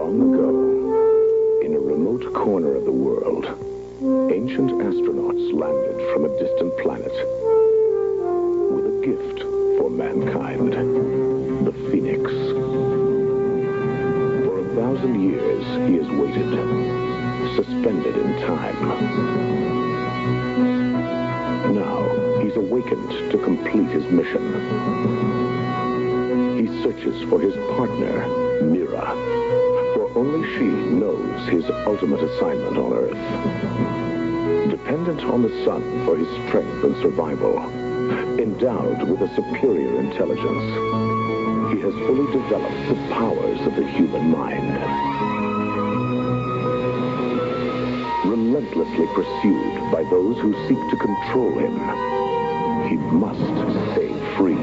Long ago, in a remote corner of the world, ancient astronauts landed from a distant planet with a gift for mankind, the Phoenix. For 1,000 years, he has waited, suspended in time. Now, he's awakened to complete his mission. He searches for his partner, Mira, for only she knows his ultimate assignment on Earth. Dependent on the sun for his strength and survival, endowed with a superior intelligence, he has fully developed the powers of the human mind. Relentlessly pursued by those who seek to control him, he must stay free.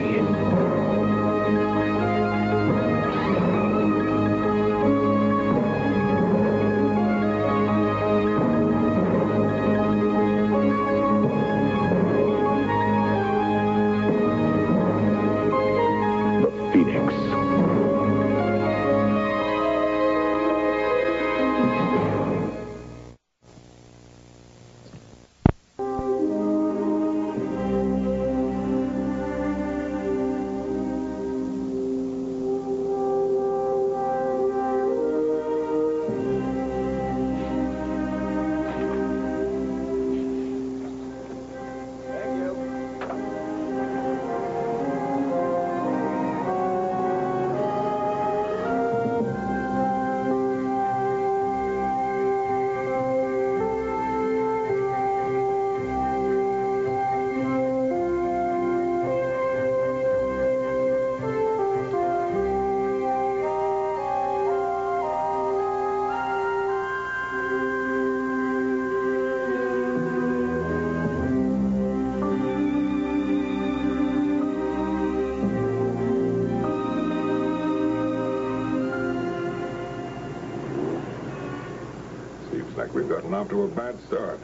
We've gotten off to a bad start.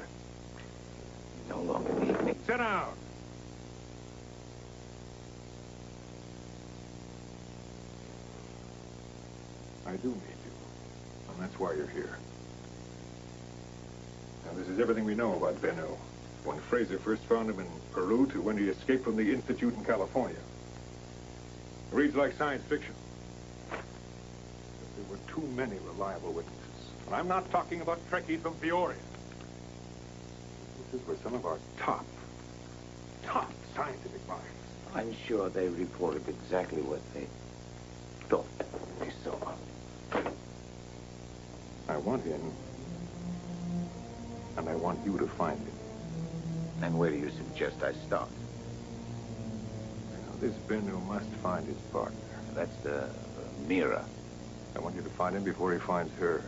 No longer need me. Sit down. I do need you, and that's why you're here. Now, this is everything we know about Bennu. When Fraser first found him in Peru to when he escaped from the Institute in California. It reads like science fiction. But there were too many reliable witnesses. And I'm not talking about Trekkies from Peoria. This is where some of our top scientific minds. I'm sure they reported exactly what they thought they saw. I want him, and I want you to find him. And where do you suggest I start? Now, this Bennu must find his partner. That's the Mira. I want you to find him before he finds her.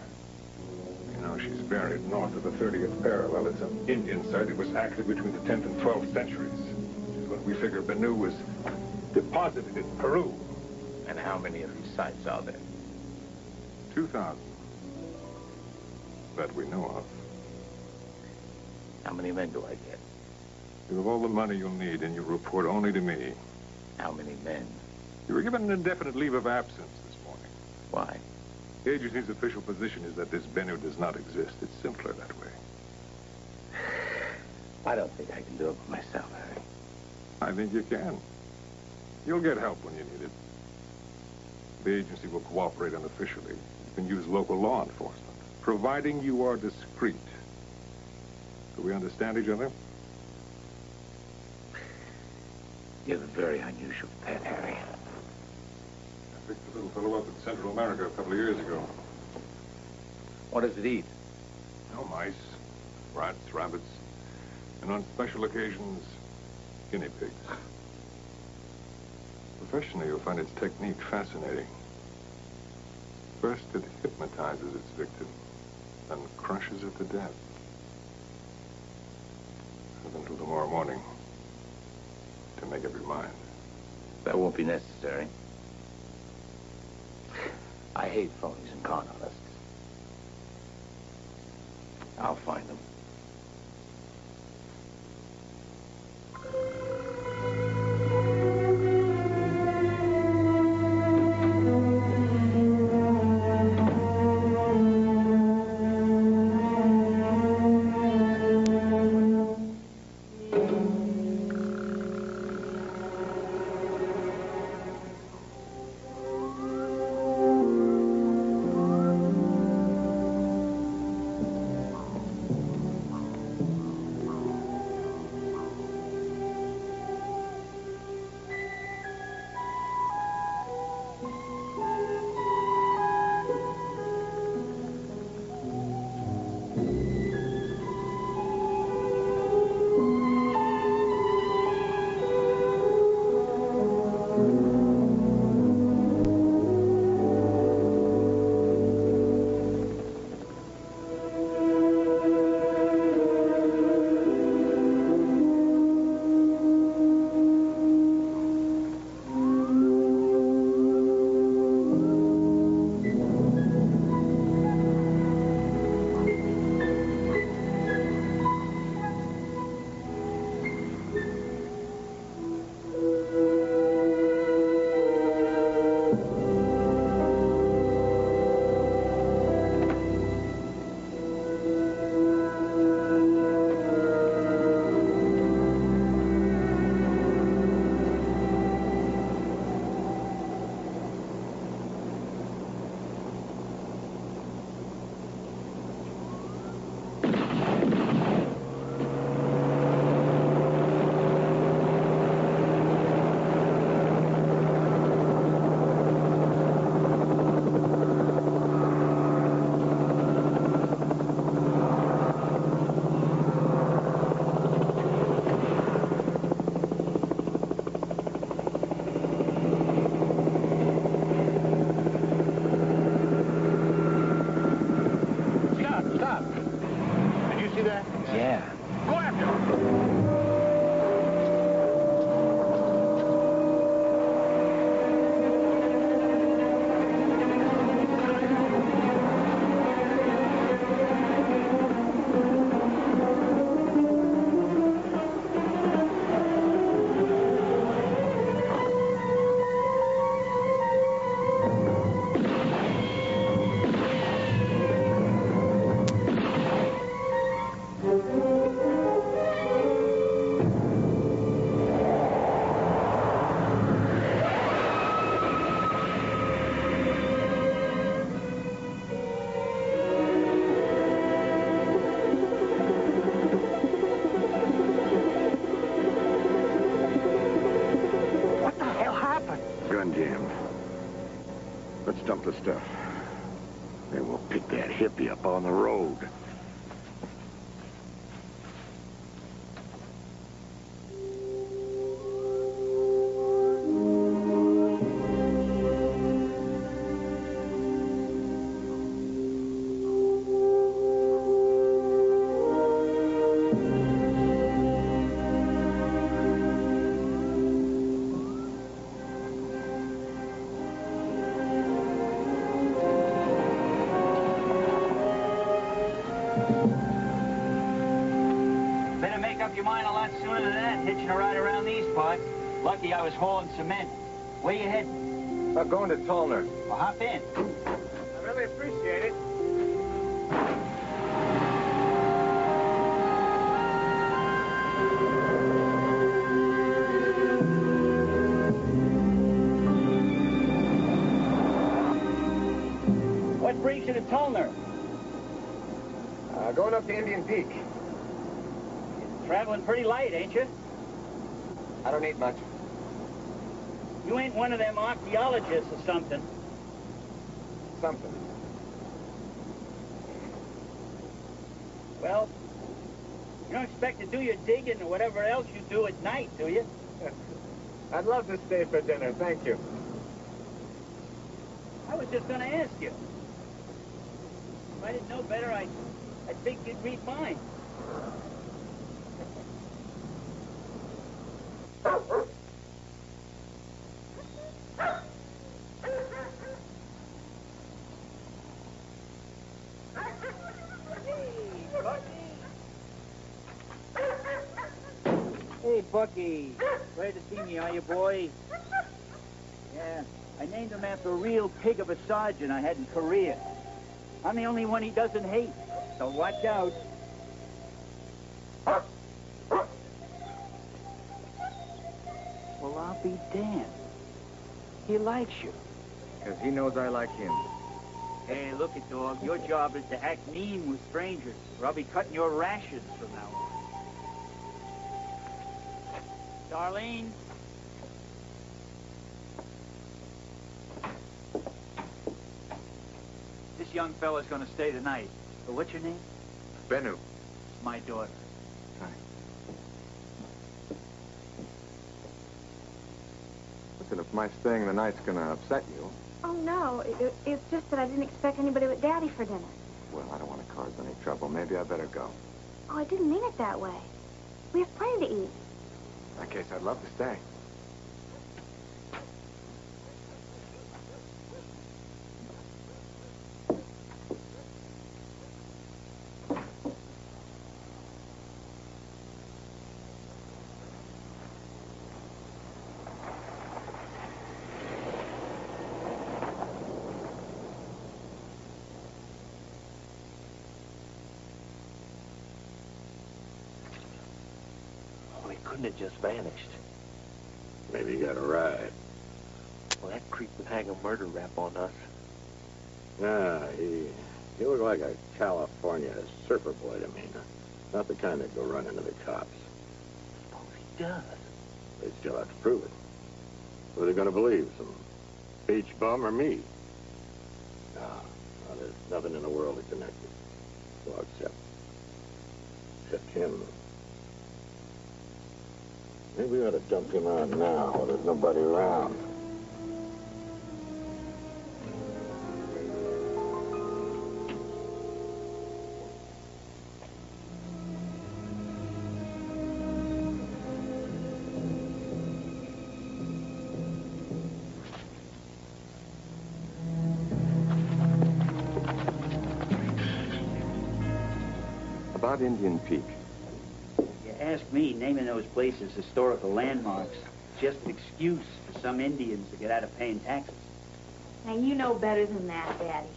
You know, she's buried north of the 30th parallel. It's an Indian site. It was active between the 10th and 12th centuries. But we figure Bennu was deposited in Peru. And how many of these sites are there? 2,000. That we know of. How many men do I get? You have all the money you'll need, and you report only to me. How many men? You were given an indefinite leave of absence this morning. Why? The agency's official position is that this Bennu does not exist. It's simpler that way. I don't think I can do it by myself, Harry. I think you can. You'll get help when you need it. The agency will cooperate unofficially. You can use local law enforcement, providing you are discreet. Do we understand each other? You have a very unusual pet, Harry. I picked a little fellow up in Central America a couple of years ago. What does it eat? No mice, rats, rabbits, and on special occasions, guinea pigs. Professionally, you'll find its technique fascinating. First, it hypnotizes its victim, then crushes it to death. Have until tomorrow morning to make up your mind. That won't be necessary. I hate phonies and con artists. I'll find them. Then we'll pick that hippie up on the road. Better make up your mind a lot sooner than that, hitching a ride around these parts. Lucky I was hauling cement. Where you heading? I'm going to Tolner. Well, hop in. I really appreciate it. What brings you to Tolner? Going up to Indian Peak. Traveling pretty light, ain't you? I don't need much. You ain't one of them archaeologists or something. Something. Well, you don't expect to do your digging or whatever else you do at night, do you? I'd love to stay for dinner, thank you. I was just going to ask you. If I didn't know better, I'd think you'd read mine. Hey, Bucky. Glad to see me, are you, boy? Yeah, I named him after a real pig of a sergeant I had in Korea. I'm the only one he doesn't hate, so watch out. Well, I'll be damned. He likes you. Because he knows I like him. Hey, look it, dog. Your job is to act mean with strangers, or I'll be cutting your rations from now on. Darlene? This young fella's gonna stay tonight. So what's your name? Bennu. It's my daughter. Hi. Listen, if my staying the night's gonna upset you... Oh, no. It's just that I didn't expect anybody but Daddy for dinner. Well, I don't want to cause any trouble. Maybe I better go. Oh, I didn't mean it that way. We have plenty to eat. In that case, I'd love to stay. Well, he couldn't have just vanished. Maybe you got a ride. Well, that creep would hang a murder rap on us. Nah, he looked like a California surfer boy to me. Not the kind that go run into the cops. Suppose he does. They still have to prove it. Who are they going to believe? Some beach bum or me? No, there's nothing in the world that connected. Well, except him. Maybe we ought to dump him out now while there's nobody around. About Indian Peak. If you ask me, naming those places historical landmarks is just an excuse for some Indians to get out of paying taxes. Now, you know better than that, Daddy.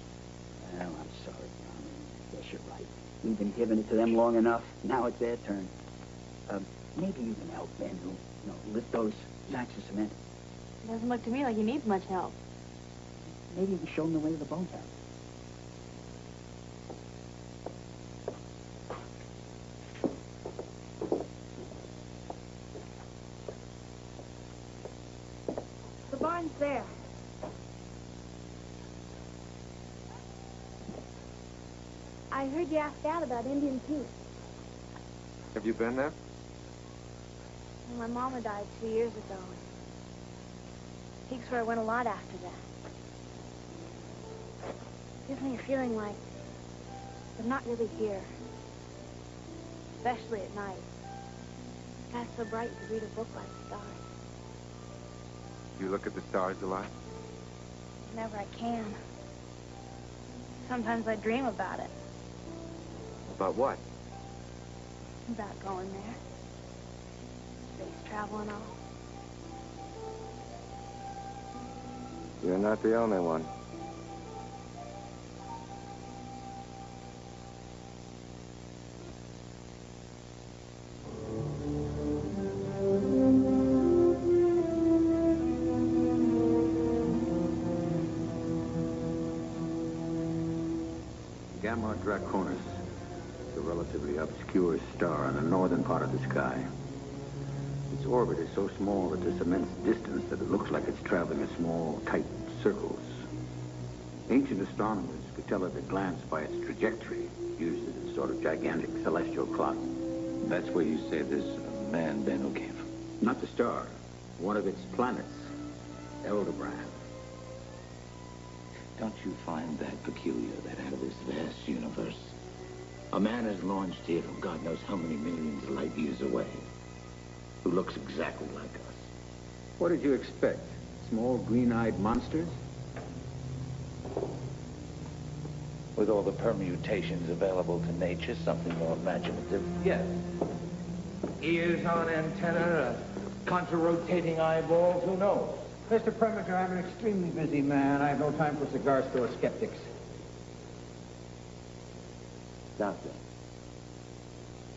Well, I'm sorry, Tommy. I guess you're right. We've been giving it to them long enough. Now it's their turn. Maybe you can help Ben, lift those sacks of cement. It doesn't look to me like he needs much help. Maybe you can show him the way to the boathouse. The barn's there. I heard you ask Dad about Indian Peak. Have you been there? Well, my mama died 2 years ago. Peak's where I went a lot after that. Gives me a feeling like I'm not really here. Especially at night. Sky's so bright to read a book like stars. Do you look at the stars a lot? Whenever I can. Sometimes I dream about it. About what? About going there. Space travel and all. You're not the only one. Gamma Draconis is a relatively obscure star in the northern part of the sky. Its orbit is so small at this immense distance that it looks like it's traveling in small, tight circles. Ancient astronomers could tell at a glance by its trajectory, used as a sort of gigantic celestial clock. That's where you say this man Bennu came from. Not the star, one of its planets, Aldebaran. Don't you find that peculiar, that out of this vast universe, a man is launched here from God knows how many millions of light years away, who looks exactly like us? What did you expect? Small, green-eyed monsters? With all the permutations available to nature, something more imaginative. Yes. Ears on antenna, contra-rotating eyeballs, who knows? Mr. Preminger, I'm an extremely busy man. I have no time for cigar store skeptics. Doctor,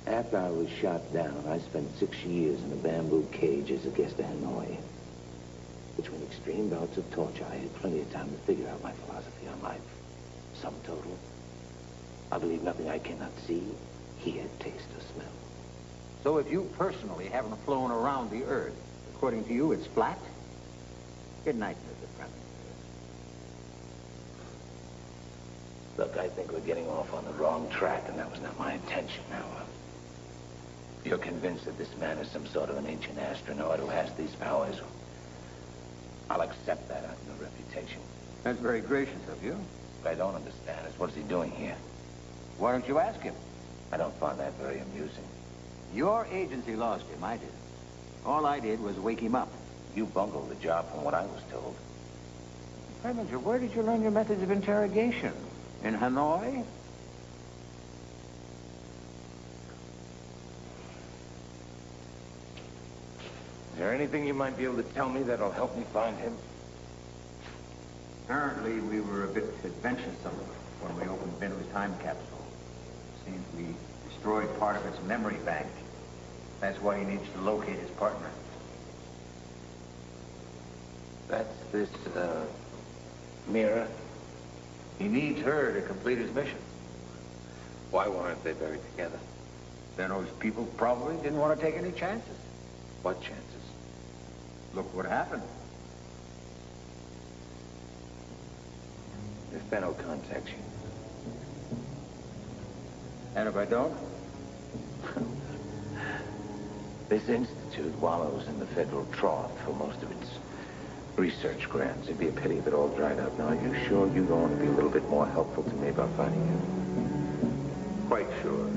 after I was shot down, I spent 6 years in a bamboo cage as a guest of Hanoi. Between extreme bouts of torture, I had plenty of time to figure out my philosophy on life. Sum total, I believe nothing I cannot see, hear, taste, or smell. So if you personally haven't flown around the Earth, according to you, it's flat? Good night, Mr. Preminger. Look, I think we're getting off on the wrong track, and that was not my intention. Now, if you're convinced that this man is some sort of an ancient astronaut who has these powers, I'll accept that on your reputation. That's very gracious of you. What I don't understand is what is he doing here? Why don't you ask him? I don't find that very amusing. Your agency lost him, I did. All I did was wake him up. You bungled the job from what I was told. Preminger, where did you learn your methods of interrogation? In Hanoi? Is there anything you might be able to tell me that'll help me find him? Apparently, we were a bit adventuresome when we opened Bennu's time capsule. Seems we destroyed part of its memory bank. That's why he needs to locate his partner. That's this, Mira? He needs her to complete his mission. Why weren't they buried together? Bennu's people probably didn't want to take any chances. What chances? Look what happened. If Bennu contacts you. And if I don't? This institute wallows in the federal trough for most of its research grants. It'd be a pity if it all dried up. Now, are you sure you don't want to be a little bit more helpful to me about finding him? Quite sure.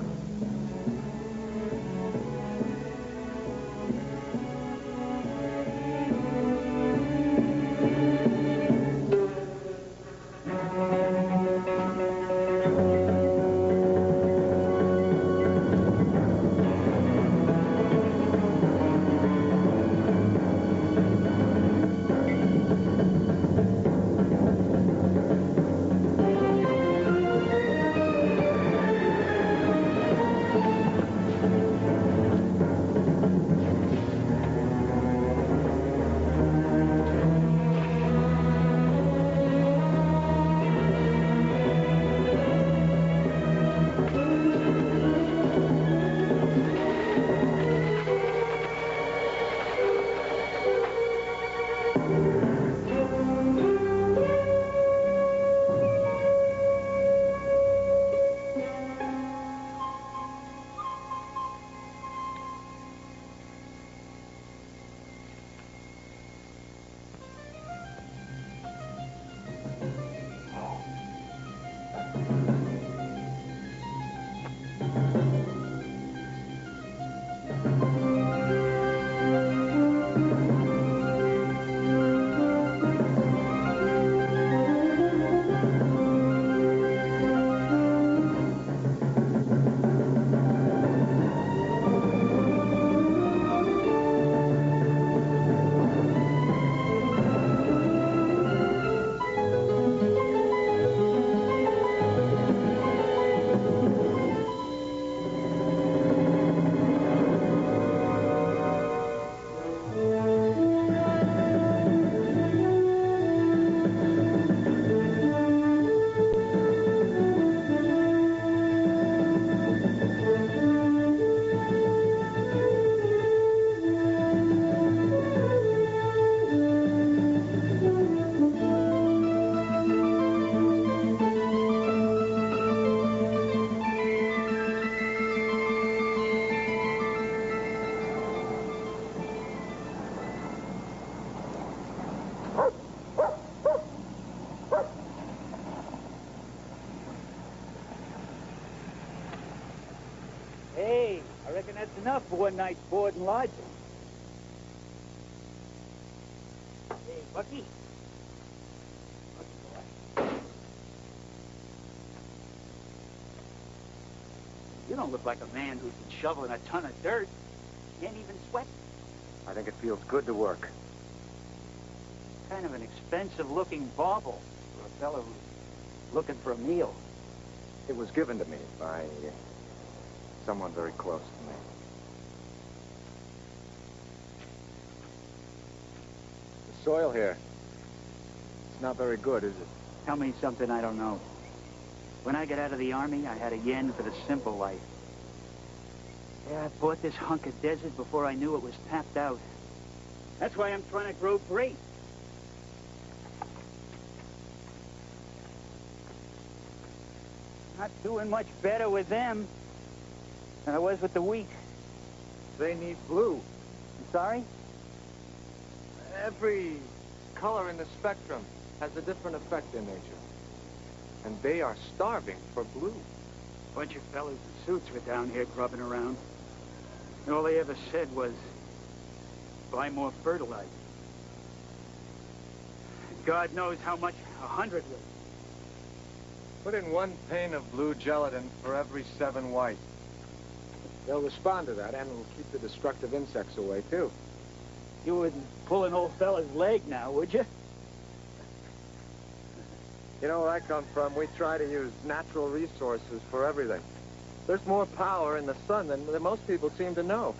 Hey, I reckon that's enough for one night's board and lodging. Hey, Bucky. Bucky boy. You don't look like a man who's been shoveling a ton of dirt. Can't even sweat. I think it feels good to work. Kind of an expensive-looking bauble for a fellow who's looking for a meal. It was given to me by someone very close to me. The soil here, it's not very good, is it? Tell me something I don't know. When I got out of the Army, I had a yen for the simple life. Yeah, I bought this hunk of desert before I knew it was tapped out. That's why I'm trying to grow grapes. Not doing much better with them than I was with the wheat. They need blue. I'm sorry? Every color in the spectrum has a different effect in nature. And they are starving for blue. A bunch of fellas in suits were down here grubbing around. And all they ever said was, buy more fertilizer. God knows how much 100 was. Put in 1 pane of blue gelatin for every 7 white. They'll respond to that, and it'll keep the destructive insects away, too. You wouldn't pull an old fella's leg now, would you? You know where I come from, we try to use natural resources for everything. There's more power in the sun than most people seem to know.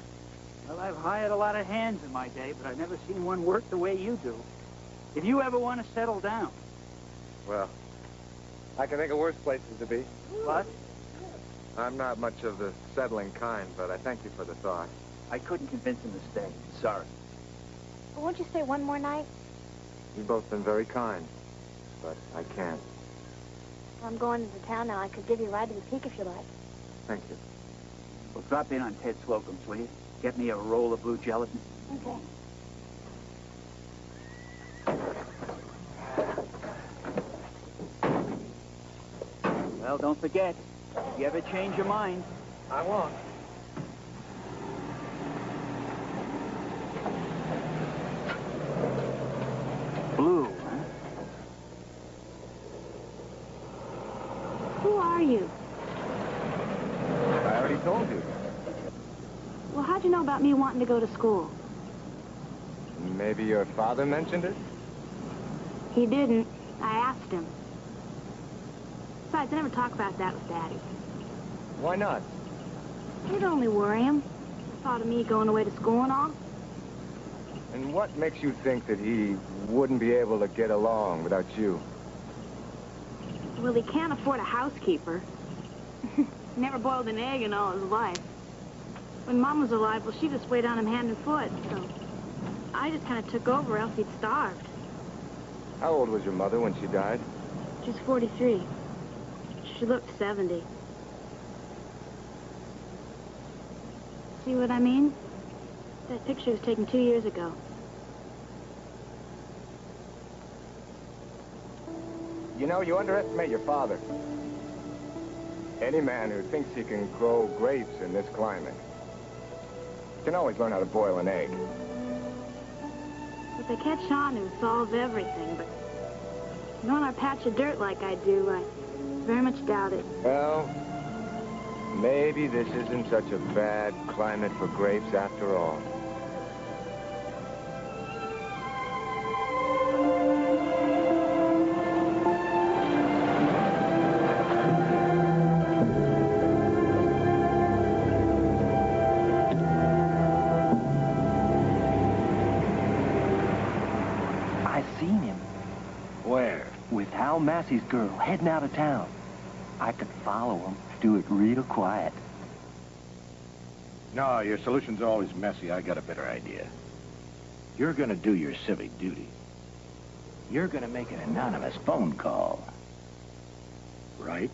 Well, I've hired a lot of hands in my day, but I've never seen one work the way you do. If you ever want to settle down... Well, I can think of worse places to be. What? I'm not much of the settling kind, but I thank you for the thought. I couldn't convince him to stay. Sorry. Well, won't you stay one more night? You've both been very kind, but I can't. I'm going into town now. I could give you a ride to the peak if you like. Thank you. Well, drop in on Ted Slocum's, will you? Get me a roll of blue gelatin. Okay. Well, don't forget, if you ever change your mind... I won't. Blue, huh? Who are you? I already told you. Well, how'd you know about me wanting to go to school? Maybe your father mentioned it? He didn't. I asked him. Besides, I never talk about that with Daddy. Why not? It'd only worry him. Thought of me going away to school and all. And what makes you think that he wouldn't be able to get along without you? Well, he can't afford a housekeeper. Never boiled an egg in all his life. When Mom was alive, well, she just weighed on him hand and foot, so I just kind of took over, else he'd starved. How old was your mother when she died? She's 43. She looked 70. See what I mean? That picture was taken 2 years ago. You know, you underestimate your father. Any man who thinks he can grow grapes in this climate can always learn how to boil an egg. If they catch on, it would solve everything, but knowing our patch of dirt like I do, I very much doubt it. Well, maybe this isn't such a bad climate for grapes after all. I seen him. Where? With Hal Massey's girl, heading out of town. I could follow him, do it real quiet. No, your solution's always messy. I got a better idea. You're gonna do your civic duty. You're gonna make an anonymous phone call. Right?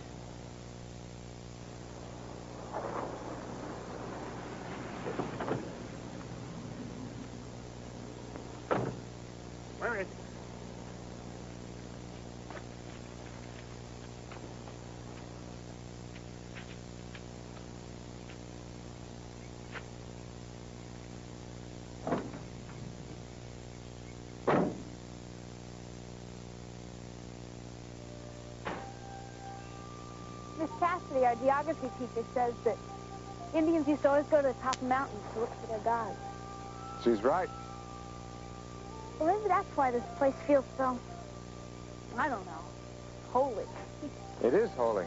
Where is he? Miss Cassidy, our geography teacher, says that Indians used to always go to the top of mountains to look for their gods. She's right. Well, maybe that's why this place feels so, I don't know, holy. It is holy.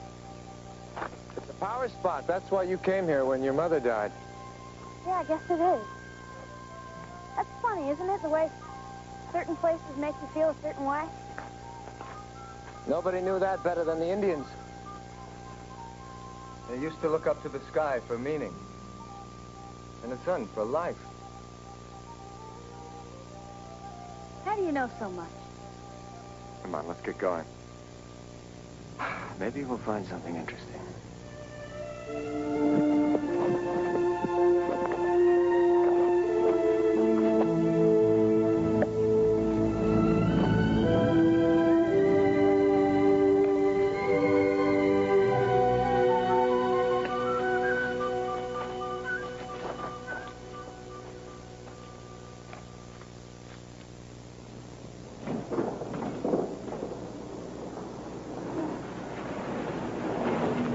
It's a power spot. That's why you came here when your mother died. Yeah, I guess it is. That's funny, isn't it? The way certain places make you feel a certain way. Nobody knew that better than the Indians. They used to look up to the sky for meaning. And the sun for life. How do you know so much? Come on, let's get going. Maybe we'll find something interesting.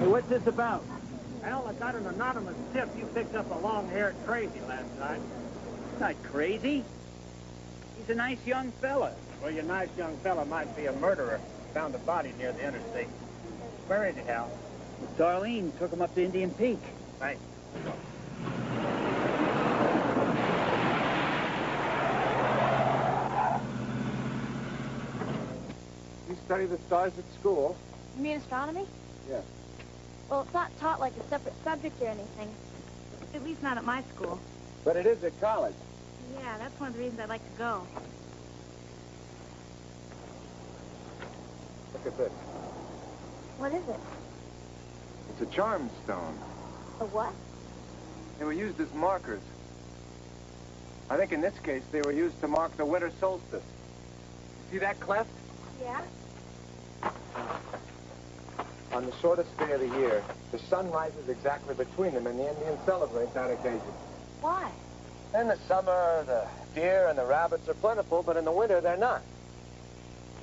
What's this about? Well, I got an anonymous tip you picked up a long-haired crazy last night. He's not crazy. He's a nice young fella. Well, your nice young fella might be a murderer. Found a body near the interstate. Where is he, Hal? Darlene took him up to Indian Peak. Thanks. You study the stars at school? You mean astronomy? Yes. Well, it's not taught like a separate subject or anything. At least not at my school. But it is at college. Yeah, that's one of the reasons I'd like to go. Look at this. What is it? It's a charm stone. A what? They were used as markers. I think in this case they were used to mark the winter solstice. See that cleft? Yeah? On the shortest day of the year, the sun rises exactly between them, and the Indians celebrate that occasion. Why? In the summer, the deer and the rabbits are plentiful, but in the winter, they're not.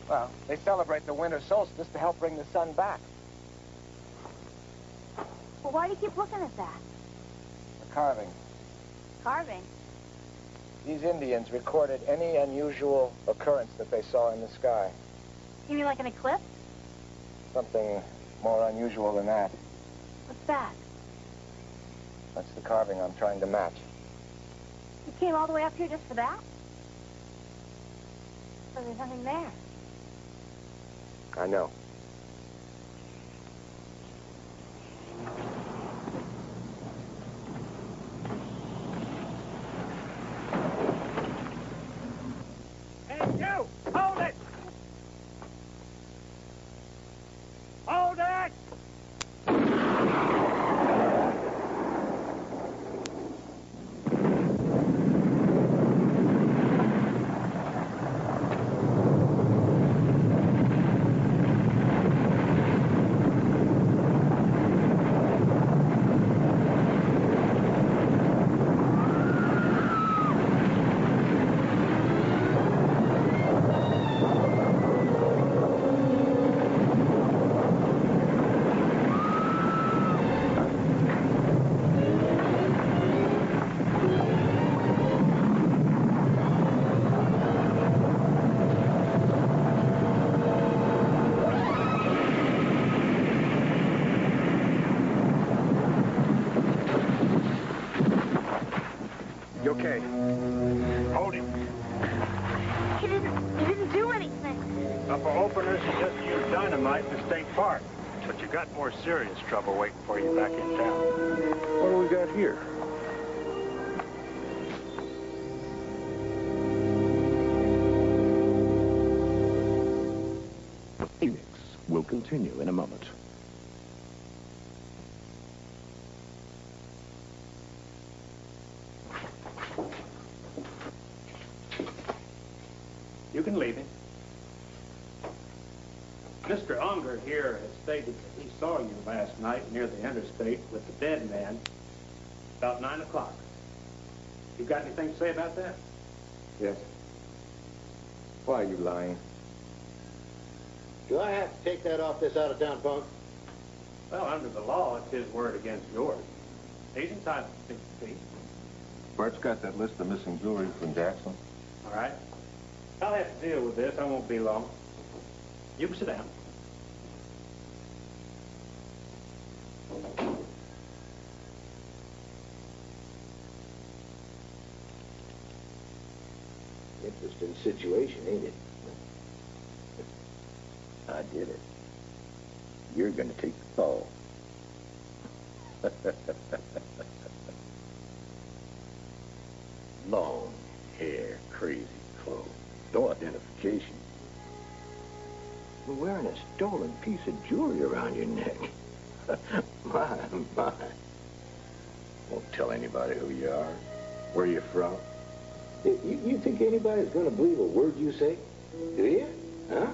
Well, they celebrate the winter solstice to help bring the sun back. Well, why do you keep looking at that? The carving. Carving? These Indians recorded any unusual occurrence that they saw in the sky. You mean like an eclipse? Something more unusual than that. What's that? That's the carving I'm trying to match. You came all the way up here just for that? So there's nothing there. I know. Hey, you! Hold it! Hold it! You okay? Hold him. He didn't do anything. Now, for openers, you just used dynamite in the state park. But you got more serious trouble waiting for you back in town. What do we got here? Phoenix will continue in a moment. You can leave him. Mr. Unger here has stated that he saw you last night near the interstate with the dead man about 9 o'clock. You got anything to say about that? Yes. Why are you lying? Do I have to take that off this out-of-town punk? Well, under the law, it's his word against yours. He's entitled to speak the peace. Bart's got that list of missing jewelry from Jackson. All right. I'll have to deal with this. I won't be long. You can sit down. Interesting situation, ain't it? I did it. You're gonna take the fall. Long hair, crazy clothes, no identification. You're wearing a stolen piece of jewelry around your neck. My. Won't tell anybody who you are, where you're from. You think anybody's gonna believe a word you say? Do you? Huh?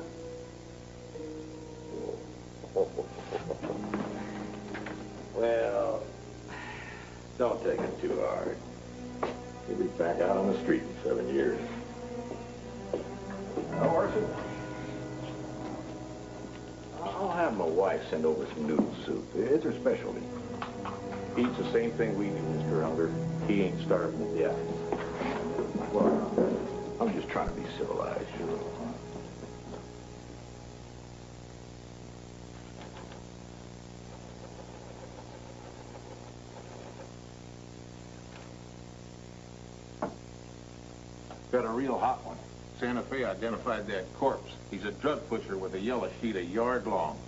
Well, don't take it too hard. You'll be back out on the street in 7 years. How are you? I'll have my wife send over some noodle soup. It's her specialty. Eats the same thing we do, Mr. Unger. He ain't starving to death. Well, I'm just trying to be civilized, you know. Got a real hot one. Santa Fe identified that corpse. He's a drug pusher with a yellow sheet a yard long.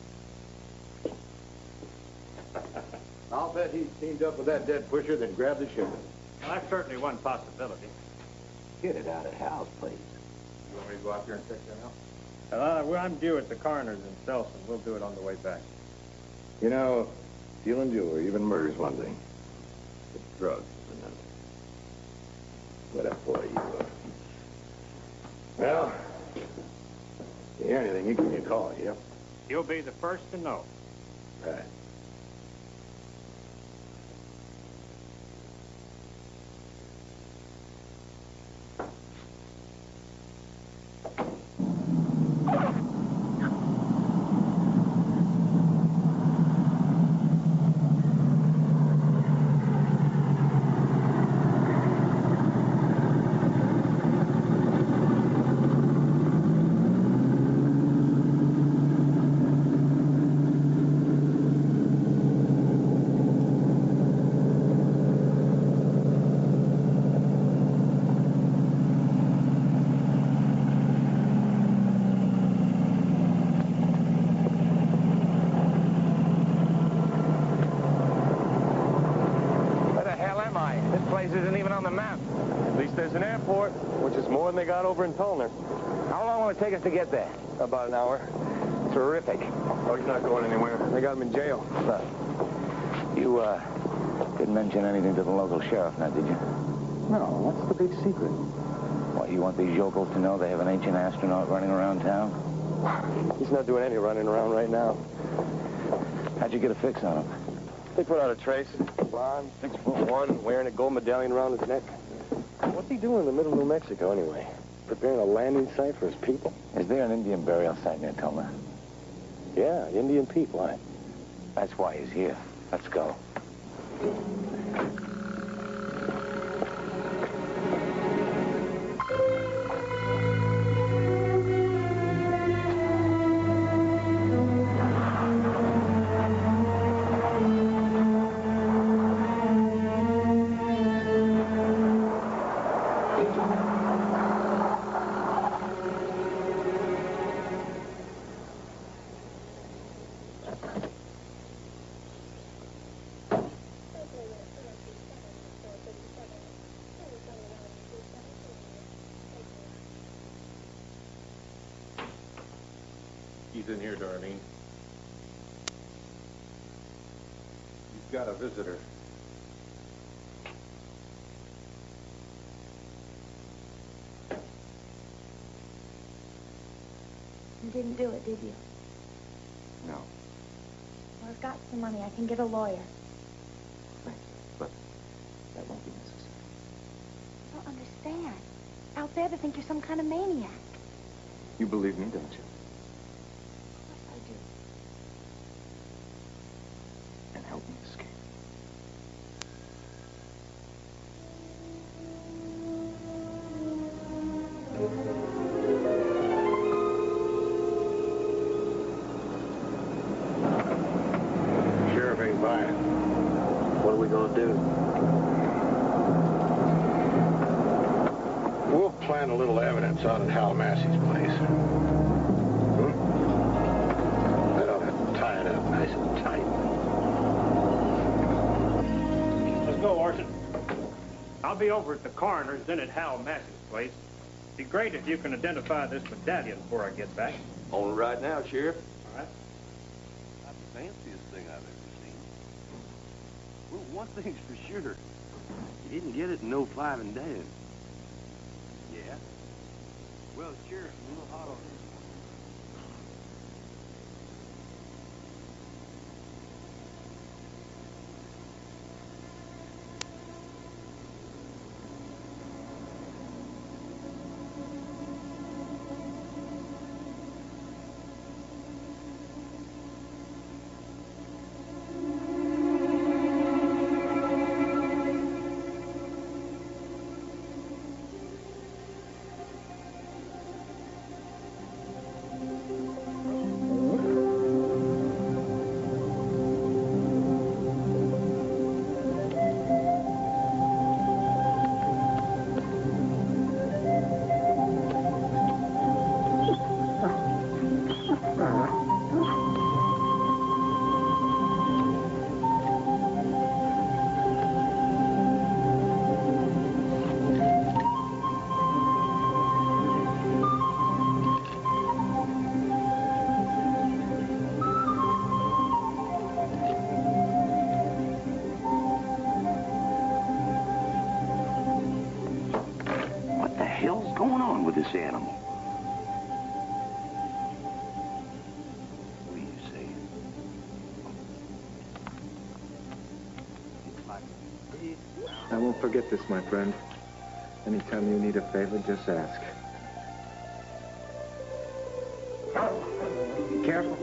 I'll bet he teamed up with that dead pusher, then grabbed the shipment. Well, that's certainly one possibility. Get it out of Hal's place. You want me to go out there and check that out? Well, I'm due at the coroner's in Selson. We'll do it on the way back. You know, stealing jewelry, even murder's one thing. But drugs is another. What a boy you are. Well, if you hear anything, you give me a call, yep? You'll be the first to know. Right. Over in Tolner. How long will it take us to get there? About an hour. Terrific. Oh, he's not going anywhere. They got him in jail. Look, you, didn't mention anything to the local sheriff now, did you? No, what's the big secret? What, you want these yokels to know they have an ancient astronaut running around town? He's not doing any running around right now. How'd you get a fix on him? They put out a trace. Blonde, 6'1", wearing a gold medallion around his neck. What's he doing in the middle of New Mexico, anyway? Preparing a landing site for his people? Is there an Indian burial site near Tolna? Yeah, Indian Pete. Why? That's why he's here. Let's go. He's in here, Darlene. You've got a visitor. You didn't do it, did you? No. Well, I've got some money. I can get a lawyer. Thanks, but that won't be necessary. I don't understand. Out there, they think you're some kind of maniac. You believe me, don't you? Of course I do. me escape. Sheriff ain't buying it. What are we gonna do? We'll plant a little evidence out at Hal Massey's place. That ought to tie it up nice and tight. Let's go, Orson. I'll be over at the coroner's, then at Hal Massey's place. Be great if you can identify this medallion before I get back. On it right now, Sheriff. All right. Not the fanciest thing I've ever seen. Well, one thing's for sure. You didn't get it in 05 and dead. Yeah? Well, the sheriff's a little hot on this one. What the hell's going on with this animal? What do you say? I won't forget this, my friend. Anytime you need a favor, just ask. Be careful.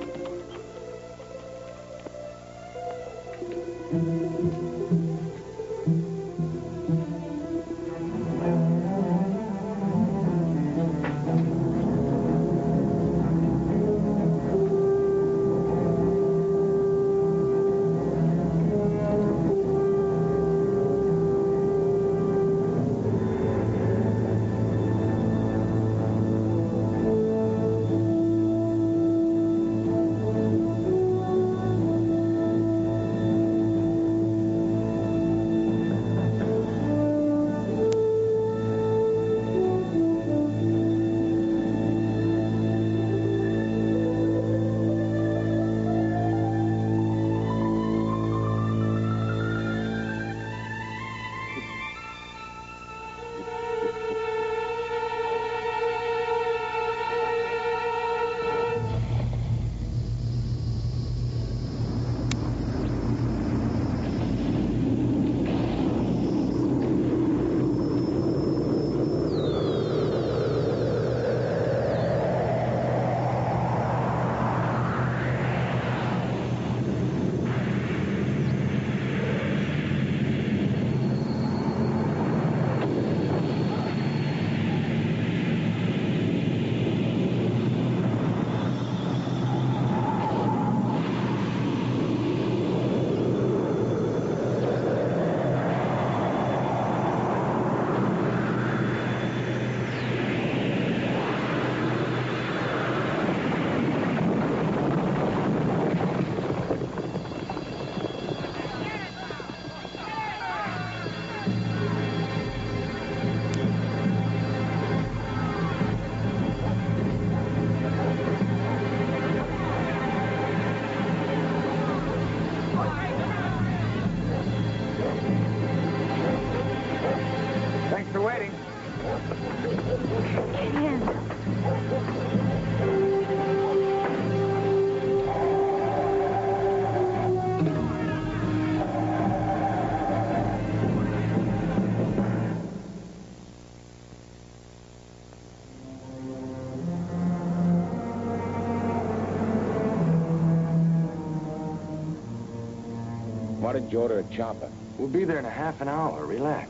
Why didn't you order a chopper? We'll be there in a half an hour. Relax.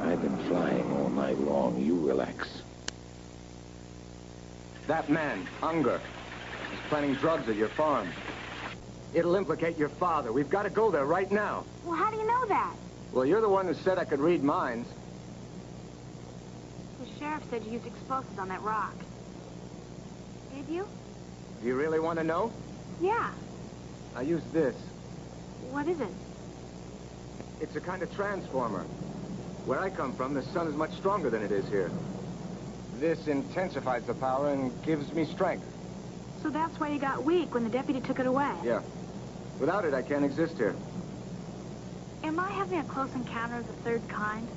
I've been flying all night long. You relax. That man, Unger, is planning drugs at your farm. It'll implicate your father. We've got to go there right now. Well, how do you know that? Well, you're the one who said I could read minds. The sheriff said you used explosives on that rock. Did you? Do you really want to know? Yeah. I used this. What is it? It's a kind of transformer. Where I come from, the sun is much stronger than it is here. This intensifies the power and gives me strength. So that's why you got weak when the deputy took it away? Yeah. Without it, I can't exist here. Am I having a close encounter of the third kind?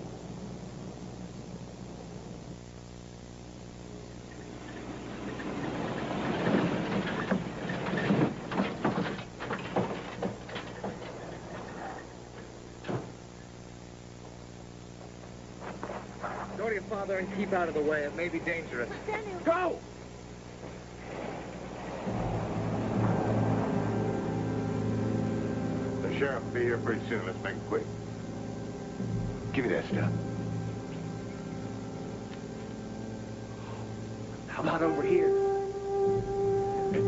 Go to your father and keep out of the way. It may be dangerous. Daniel. Go! The sheriff will be here pretty soon. Let's make it quick. Give me that stuff. How about over here? It's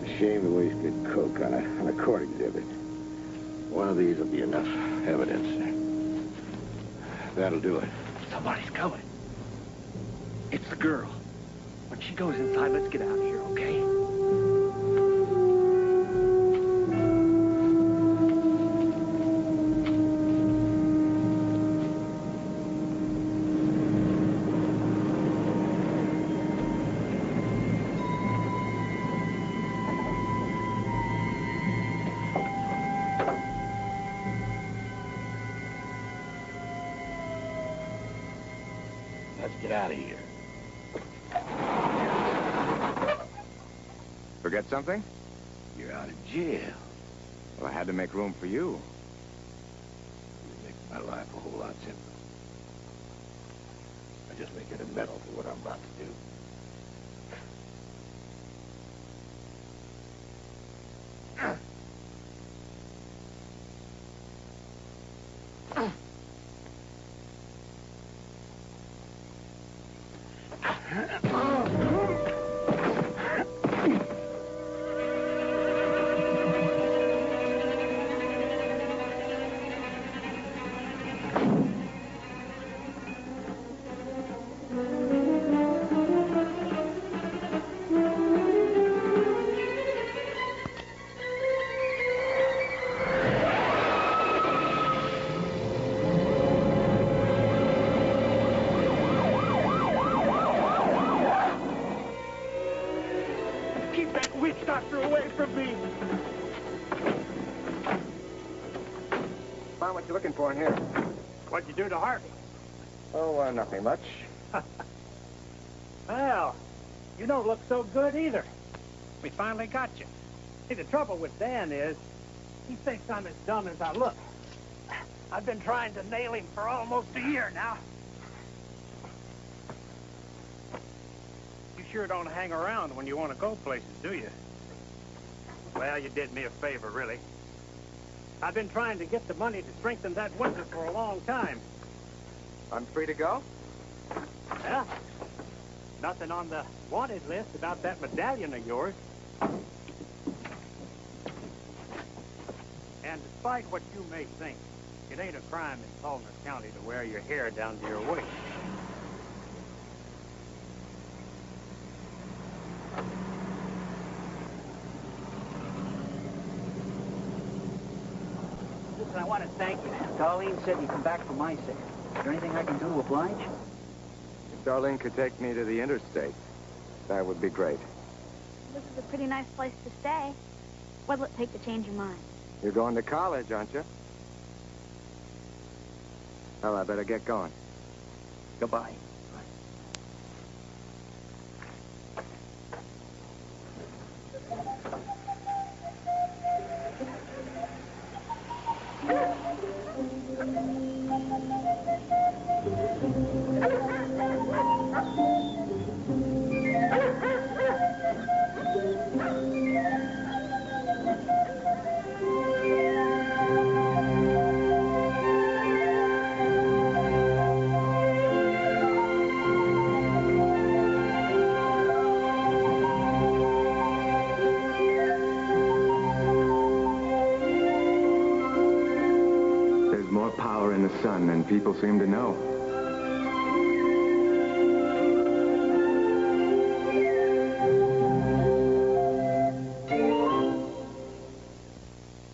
a shame to waste good coke on a court exhibit. One of these will be enough evidence. That'll do it. Somebody's coming. It's the girl. When she goes inside, let's get out of here, okay? Let's get out of here. Forget something? You're out of jail. Well, I had to make room for you. You make my life a whole lot simpler. I just make it a medal for what I'm about to do. Keep that witch doctor away from me. Find what you're looking for in here. What'd you do to Harvey? Oh, nothing much. Well, you don't look so good either. We finally got you. See, the trouble with Dan is he thinks I'm as dumb as I look. I've been trying to nail him for almost a year now. You sure don't hang around when you want to go places, do you? Well, you did me a favor, really. I've been trying to get the money to strengthen that window for a long time. I'm free to go? Yeah. Nothing on the wanted list about that medallion of yours. And despite what you may think, it ain't a crime in Palmer County to wear your hair down to your waist. Listen, I want to thank you. Darlene said you'd come back for my sake. Is there anything I can do to oblige? If Darlene could take me to the interstate, that would be great. This is a pretty nice place to stay. What'll it take to change your mind? You're going to college, aren't you? Well, I better get going. Goodbye. And people seem to know.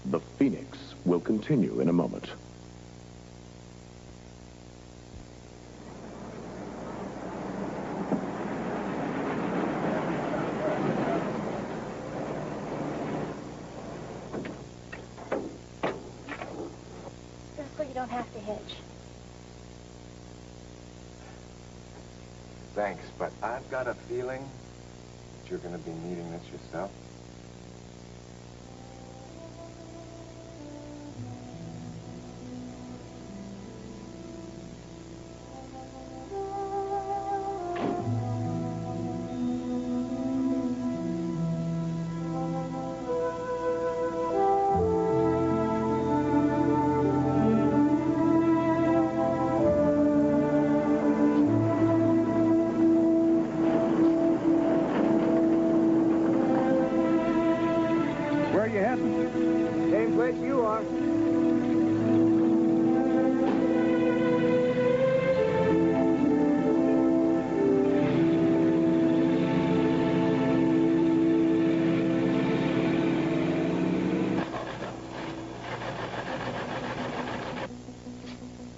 The Phoenix will continue in a moment. Just so you don't have to hitch. Thanks, but I've got a feeling that you're going to be needing this yourself. Where are you heading? Same place you are.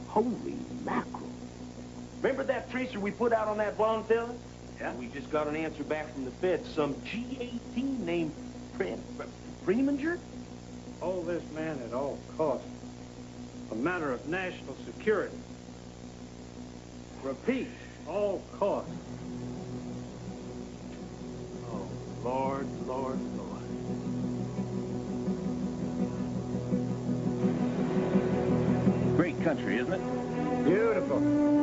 Holy mackerel. Remember that tracer we put out on that blonde fella? Yeah. We just got an answer back from the feds. Some G-18 named Preminger? Hold this man at all costs. A matter of national security. Repeat, all costs. Oh, Lord, Lord, Lord. Great country, isn't it? Beautiful.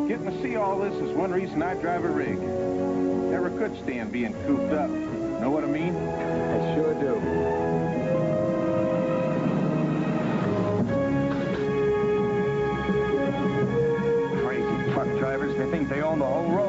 Getting to see all this is one reason I drive a rig. Never could stand being cooped up. Know what I mean? I sure do. Crazy truck drivers, they think they own the whole road.